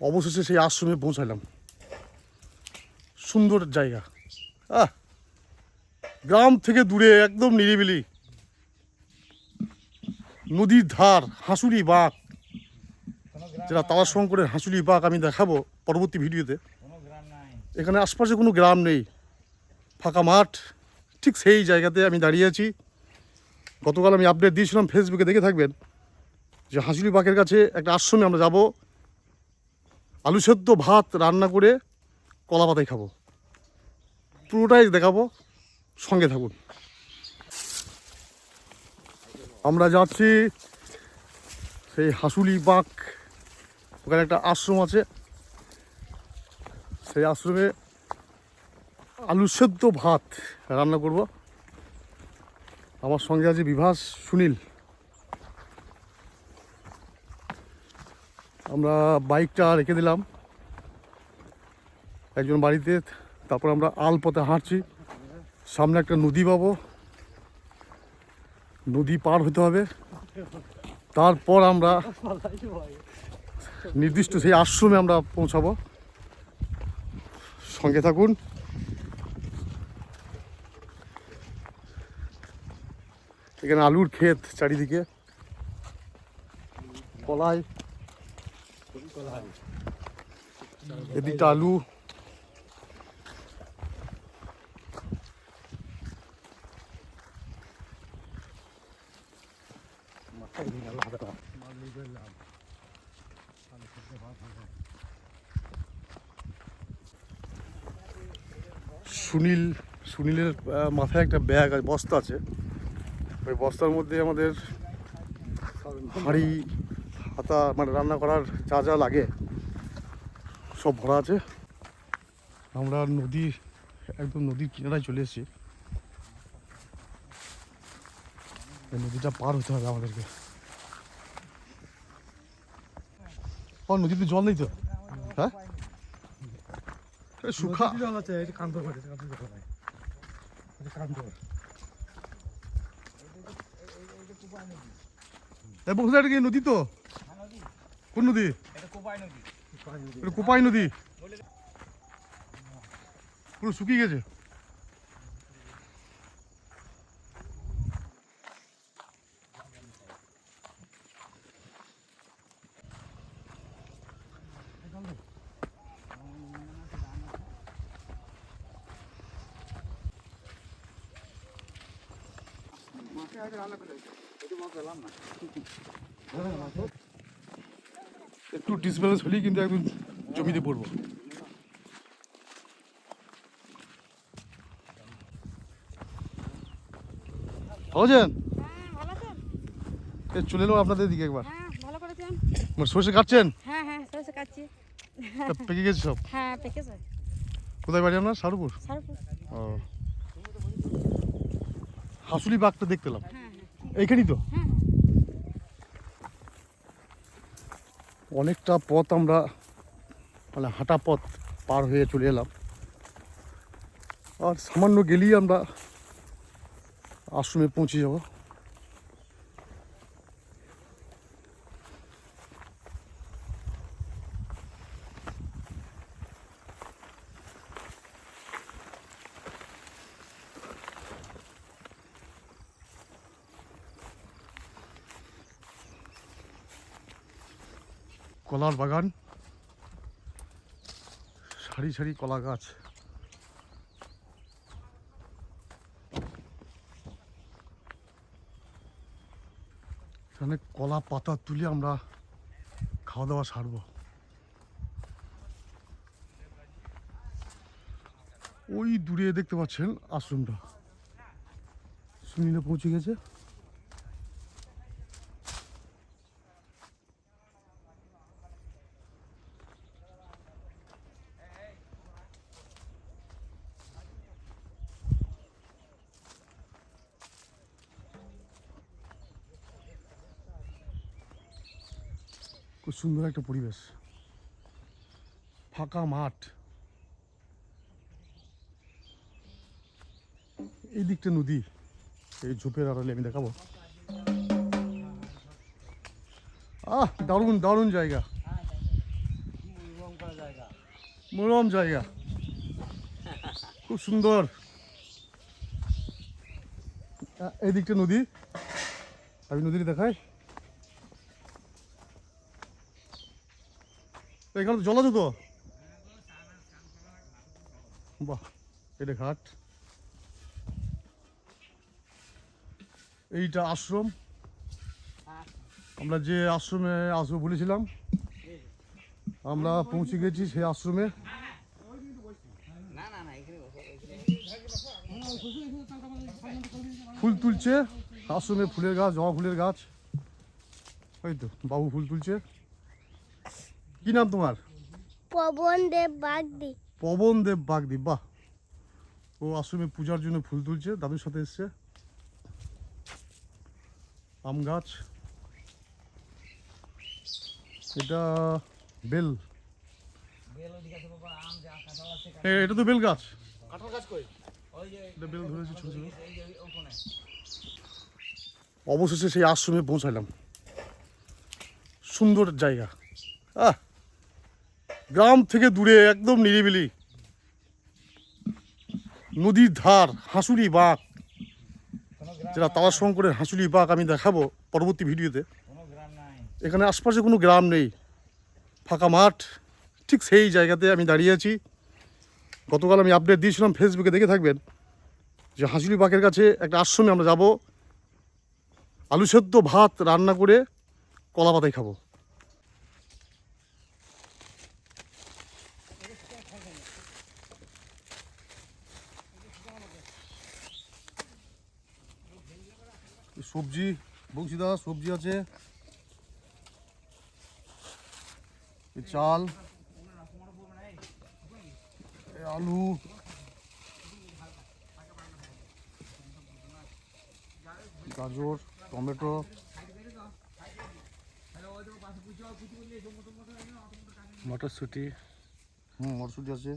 অবশেষে সেই আশ্রমে পৌঁছালাম। সুন্দর জায়গা, গ্রাম থেকে দূরে একদম নিরিবিলি, নদীর ধার, হাঁসুলি বাঁক, যেটা তারাশঙ্করের হাঁসুলি বাঁক আমি দেখাবো পরবর্তী ভিডিওতে। এখানে আশপাশে কোনো গ্রাম নেই, ফাঁকা মাঠ, ঠিক সেই জায়গাতে আমি দাঁড়িয়ে আছি। গতকাল আমি আপডেট দিয়েছিলাম, ফেসবুকে দেখে থাকবেন, যে হাঁসুলি বাঁকের কাছে একটা আশ্রমে আমরা যাব, আলু সেদ্ধ ভাত রান্না করে কলা পাতায় খাবো। পুরোটাই দেখাবো, সঙ্গে থাকুন। আমরা যাচ্ছি সেই হাঁসুলি বাঁক, ওখানে একটা আশ্রম আছে, সেই আশ্রমে আলু সেদ্ধ ভাত রান্না করব। আমার সঙ্গে আছে বিভাস, সুনীল। আমরা বাইকটা রেখে দিলাম একজন বাড়িতে, তারপর আমরা আলপথে হাঁটছি। সামনে একটা নদী পাবো, নদী পার হতে হবে, তারপর আমরা নির্দিষ্ট সেই আশ্রমে আমরা পৌঁছাবো। সঙ্গে থাকুন। এখানে আলুর ক্ষেত চারিদিকে, কলাই, এদিকটা আলু। সুনীলের মাথায় একটা ব্যাগ আছে, বস্তা আছে। ওই বস্তার মধ্যে আমাদের হাঁড়ি, হাতা, মানে রান্না করার যা যা লাগে সব ভরা আছে। আমরা একদম নদীর কিনারায় চলে এসেছি। এই নদীটা পার হতে হবে আমাদেরকে। নদীতে জল নেই তো? হ্যাঁ, শুখা জল আছে। নদী তো? কোন নদী? কোপাই নদী, পুরো শুকিয়ে গেছে। একটু ডিসব্যালেন্স হলেই কিন্তু একদম জমিতে পড়বো। চলে এলাম আপনাদের দিকে একবার। সরষে কাটছেন? হ্যাঁ হ্যাঁ, সরষে কাটছি। পেকে গেছে সব? হ্যাঁ, পেকেছে। কোথায় বাড়ি আপনার? সারুপুর? সারপুর। ও, হাঁসুলি বাঘটা দেখতে পেলাম এইখানেই তো। অনেকটা পথ আমরা, মানে হাঁটা পথ পার হয়ে চলে এলাম, আর সামান্য গেলেই আমরা আশ্রমে পৌঁছে যাব। কলার বাগান, সারি সারি কলা গাছ। এখানে কলা পাতা তুলে আমরা খাওয়া দাওয়া সারবো। ওই দূরে দেখতে পাচ্ছেন আশ্রমটা, সুনীলে পৌঁছে গেছে। খুব সুন্দর একটা পরিবেশ, ফাঁকা মাঠ, এই দিকটা নদী, এই ঝোপের আড়ালে আমি দেখাবো। দারুণ দারুণ জায়গা। মনোরম জায়গা, খুব সুন্দর। এই দিকটা নদী, আমি নদীর দেখাই। এখানে তো জল আছে তো, বাহ, এটা ঘাট। এইটা আশ্রম, আমরা যে আশ্রমে আসবো বলেছিলাম আমরা পৌঁছে গেছি সেই আশ্রমে। ফুল তুলছে আশ্রমে, ফুলের গাছ, জবা ফুলের গাছ। ওই তো বাবু ফুল তুলছে। কি নাম তোমার? পবন দেব বাগদি। পবন দেব বাগদি, বাহ। ও আশ্রমে পূজার জন্য ফুল তুলছে, দাদুর সাথে এসছে। আম গাছ, এটা বেল, এটা তো বেল গাছ। এটা বেল ধরেছে ছোট ছোট। অবশেষে সেই আশ্রমে পৌঁছালাম। সুন্দর জায়গা, গ্রাম থেকে দূরে, একদম নিরিবিলি, নদীর ধার, হাঁসুরি বাঁক, যেটা তারাশঙ্করের হাঁসুরি বাঁক আমি দেখাবো পরবর্তী ভিডিওতে। এখানে আশপাশে কোনো গ্রাম নেই, ফাঁকা মাঠ। ঠিক সেই জায়গাতে আমি দাঁড়িয়ে আছি। গতকাল আমি আপডেট দিয়েছিলাম ফেসবুকে, দেখে থাকবেন, যে হাঁসুরি বাঁকের কাছে একটা আশ্রমে আমরা যাব, আলু সেদ্ধ ভাত রান্না করে কলা পাতায় খাবো। সবজি, বংশীদা সবজি আছে, চাল, আলু, গাজর, টমেটো, মটরশুঁটি। মটরশুঁটি আছে,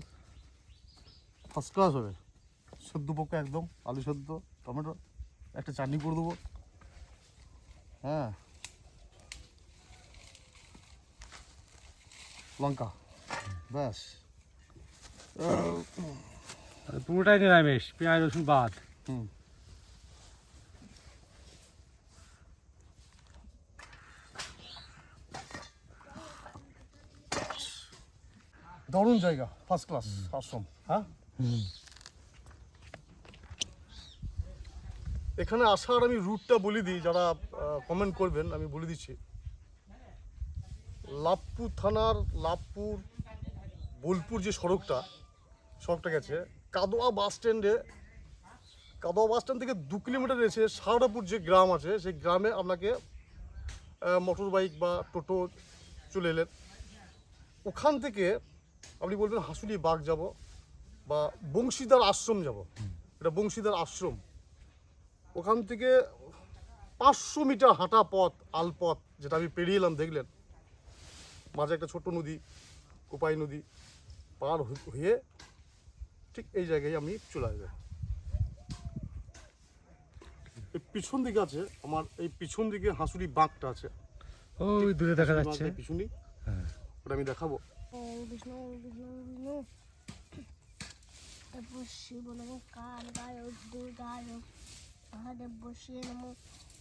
ফার্স্ট ক্লাস হবে, সেদ্ধ পক্কা একদম, আলু সেদ্ধ, টমেটো, একটা চাটনি করে দেবো। হ্যাঁ, লঙ্কা, ব্যাস। পুরোটাই নিরামিষ, পেঁয়াজ রসুন বাদ। হুম, দারুণ জায়গা, ফার্স্ট ক্লাস আশ্রম। হ্যাঁ, এখানে আসার আমি রুটটা বলে দিই, যারা কমেন্ট করবেন আমি বলে দিচ্ছি। লাভপুর থানার লাভপুর বোলপুর যে সড়কটা গেছে কাদোয়া বাস স্ট্যান্ডে, কাদোয়া বাস স্ট্যান্ড থেকে 2 কিলোমিটার এসে শারদাপুর যে গ্রাম আছে সেই গ্রামে আপনাকে মোটর বাইক বা টোটো চলে এলেন। ওখান থেকে আপনি বলবেন হাঁসুলি বাগ যাব বা বংশীদার আশ্রম যাব, এটা বংশীদার আশ্রম। ওখান থেকে 500 মিটার হাঁটা পথ, আলপথ, যেটা আমি পেরিয়ে এলাম, দেখলেন মাঝে একটা ছোট্ট নদী, কোপাই নদী পার হয়ে ঠিক এই জায়গায় আমি চলে আসবে। এই পিছন দিকে আছে আমার, এই পিছন দিকে হাঁসুরি বাঁকটা আছে, ওই দূরে দেখা যাচ্ছে। পিছনই, ওটা আমি দেখাবো। ওম বিষ্ণু বিষ্ণু বিষ্ণু। তারপর শিব নমঃ, কালিকায় দুর্গায় মহাদেব বসিয়ে নমঃ,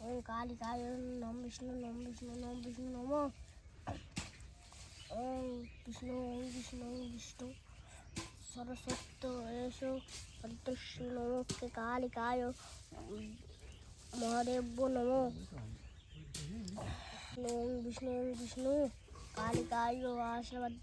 ওম কালিকায় নম বিষ্ণু নম বিষ্ণু নম বিষ্ণু নমঃ। ওম বিষ্ণু বিষ্ণু সরস্বতী এসো সন্তোষী নমঃ, কালিকায় মহাদেব নমঃ। ওম বিষ্ণু বিষ্ণু কালিকায় আশীর্বাদ।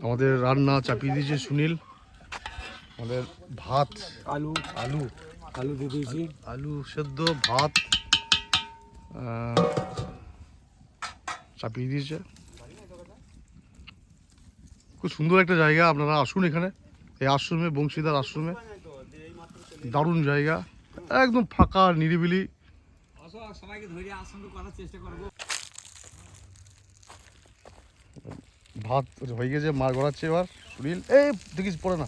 আমাদের রান্না চাপিয়ে দিয়েছে সুনীল, আমাদের ভাত, আলু আলু আলু দিয়ে দিয়েছি। আলু সেদ্ধ, ভাত চাপিয়ে দিয়েছে। খুব সুন্দর একটা জায়গা, আপনারা আসুন এখানে, এই আশ্রমে, বংশীদার আশ্রমে। দারুণ জায়গা, একদম ফাঁকা নিরিবিলি। ভাত হয়ে গেছে, মার গড়াচ্ছে এবার সুনীল। এই দেখিস পড়ে না।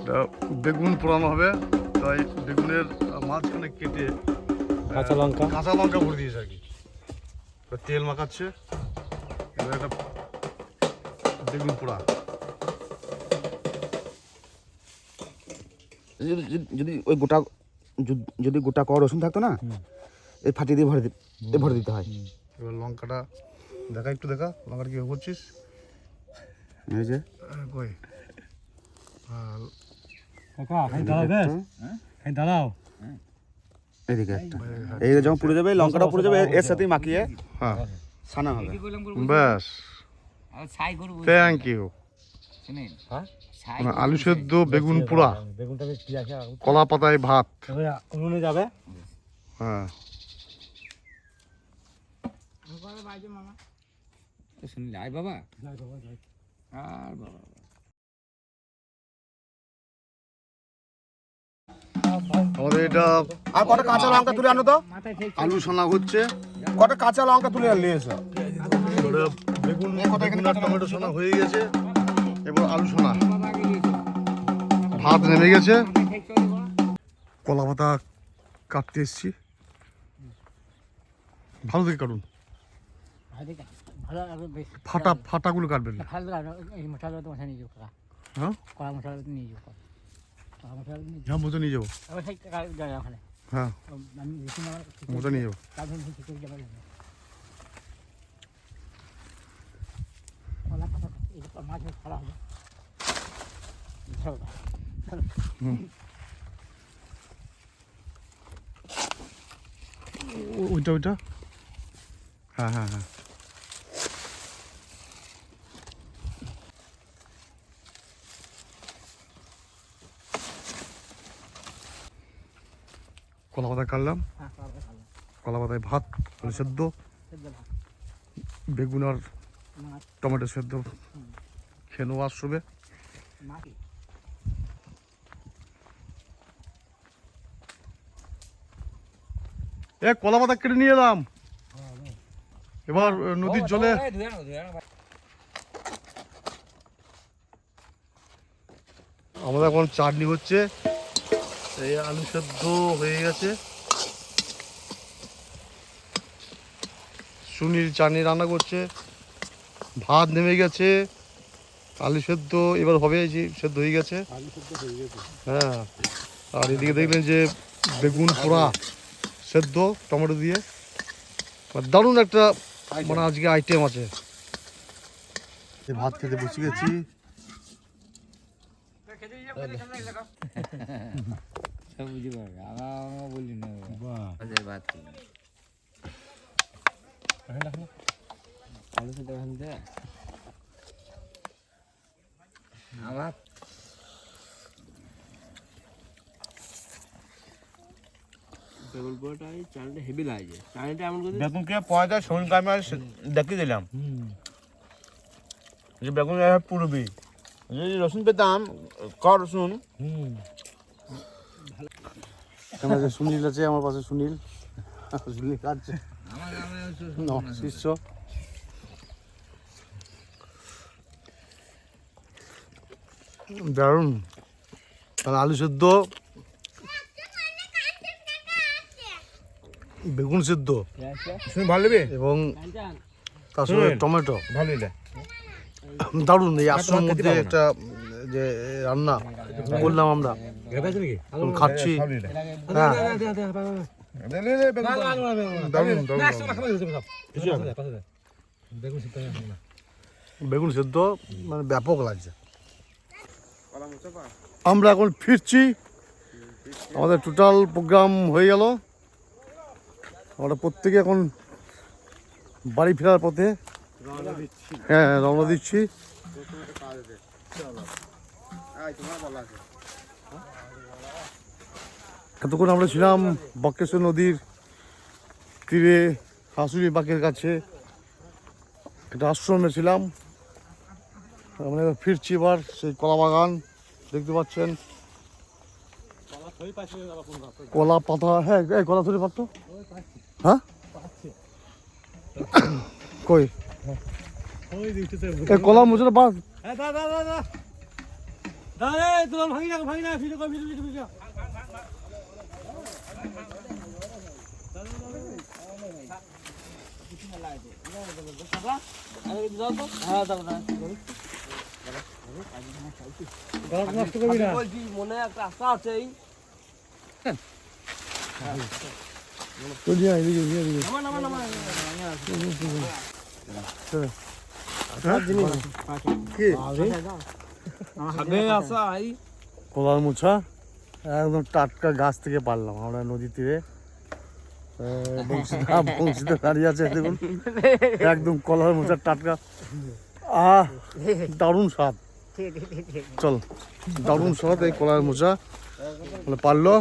এটা বেগুন পোড়ানো হবে, তাই বেগুনের মাঝখানে কেটে কাঁচা লঙ্কা ভরে দিয়েছে আর কি। এবার তেল মাখাচ্ছে, এবার একটা বেগুন পোড়া। যদি ওই গোটা যদি গোটা ক রসুন থাকতো না, এই ফাটিয়ে দিয়ে ভরে দিতে হয়। এবার লঙ্কাটা দেখা, একটু দেখা লঙ্কাটা কীভাবে করছিস। এই যে কই দাঁড়াও, এদিকে একটা, এই যখন পুড়ে যাবে লঙ্কাটা পুড়ে যাবে, এর সাথেই মাখিয়ে হ্যাঁ ছানা হবে। ব্যাস, থ্যাংক ইউ। আলু সেদ্ধ, বেগুন পোড়া, কলা পাতায় ভাত। উনুনে যাবে। হ্যাঁ শুনলে আয় বাবা আর বাবা আমাদের এটা আর কটা কাঁচা লঙ্কা তুলে আনো তো, আলু সানা হচ্ছে। কটা কাঁচা লঙ্কা তুলে আনলে এসো। ওটা বেগুন আর টমেটো সানা হয়ে গেছে, এবার আলু সানা, ভাত নেমে গেছে। কলা পাতা কাটতে এসছি, ভালো থেকে কাটুন, ফাটাগুলো কাটবেন। হ্যাঁ হ্যাঁ মতো নিয়ে যাবো, হ্যাঁ মতো নিয়ে যাবো। ওইটা ওইটা হ্যাঁ হ্যাঁ হ্যাঁ কলা পাতা কাটলাম, কলা পাতায় ভাত, আলু সেদ্ধ, বেগুন আর টমেটো সেদ্ধ খেয়ে নেওয়া আসবে। এ কলা পাতা কেটে নিয়ে এলাম, এবার নদীর জলে আমাদের এখন চাটনি হচ্ছে। এই আলু সেদ্ধ হয়ে গেছে, সুনীল চাটনি রান্না করছে, ভাত নেমে গেছে, আলু সেদ্ধ এবার হবে, যে সেদ্ধ হয়ে গেছে। হ্যাঁ, আর এদিকে দেখলেন যে বেগুন পোড়া সেদ্ধ টমেটো দিয়ে, দারুণ একটা মানে আজকে আইটেম আছে। ভাত খেতে বসে গেছি। সব বুঝতে পারবে, আমার বলি না ভাত আলু সেদ্ধ খানতে আবার বেগুন পোড়াটা চালটা হেভি লাগে, চালটা এমন করে বেগুনকে পয়দা শনিবার আমি দেখিয়ে দিলাম যে বেগুন পুরবি, যদি রসুন পেতাম ক রসুন। সুনীল আছে আমার পাশে, সুনীল সুনীল কাটছে শিষ্য। দারুণ, তাহলে আলু সেদ্ধ, বেগুন সেদ্ধ ভালো লাগবে এবং তার সঙ্গে টমেটো, ভালো লাগে। দারুণ। এই আশ্রমের মধ্যে একটা যে রান্না করলাম আমরা, খাচ্ছি। হ্যাঁ দারুণ বেগুন সেদ্ধ মানে ব্যাপক লাগছে। আমরা এখন ফিরছি, আমাদের টোটাল প্রোগ্রাম হয়ে গেল। আমরা প্রত্যেকে এখন বাড়ি ফেরার পথে হ্যাঁ রওনা দিচ্ছি। এতক্ষণ আমরা ছিলাম বক্রেশ্বর নদীর তীরে হাসুলি বাঁকের কাছে একটা আশ্রমে ছিলাম। আমরা এবার ফিরছি এবার সেই কলা বাগান দেখতে পাচ্ছেন, কলা পাতা। হ্যাঁ এই কলা ধরে পারতো, হ্যাঁ কই এই কলা মুচড়া বাদ। বলছি মনে একটা আশা আছে এই আশা এই কলার মোছা একদম টাটকা গাছ থেকে পারলাম আমরা নদী তীরে। বংশীতে দাঁড়িয়ে আছে দেখুন, একদম কলার মোচার টাটকা। দারুণ স্বাদ, চল দারুণ স্বাদ এই কলার মোচা মানে পারলো,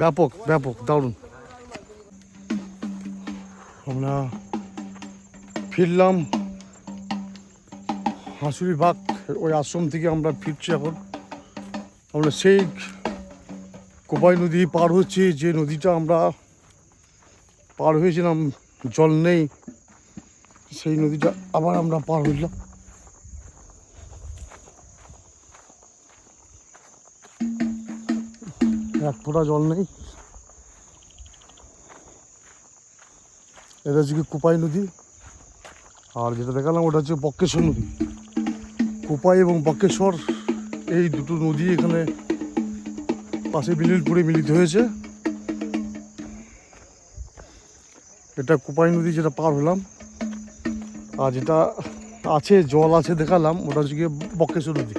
ব্যাপক ব্যাপক দারুণ। আমরা ফিরলাম হাসুরি বাগ ওই আশ্রম থেকে আমরা ফিরছি এখন। আমরা সেই কোপাই নদী পার হচ্ছি, যে নদীটা আমরা পার হয়েছিলাম জল নেই, সেই নদীটা আবার আমরা পার হইলাম। এক ফোঁটা জল নেই। এটা হচ্ছে কি কোপাই নদী, আর যেটা দেখালাম ওটা হচ্ছে বক্রেশ্বর নদী। কোপাই এবং বক্রেশ্বর এই দুটো নদী এখানে পাশে বিলিলপুরে মিলিত হয়েছে। এটা কোপাই নদী যেটা পার হলাম, আর যেটা আছে জল আছে দেখালাম ওটা হচ্ছে গিয়ে বক্রেশ্বর নদী।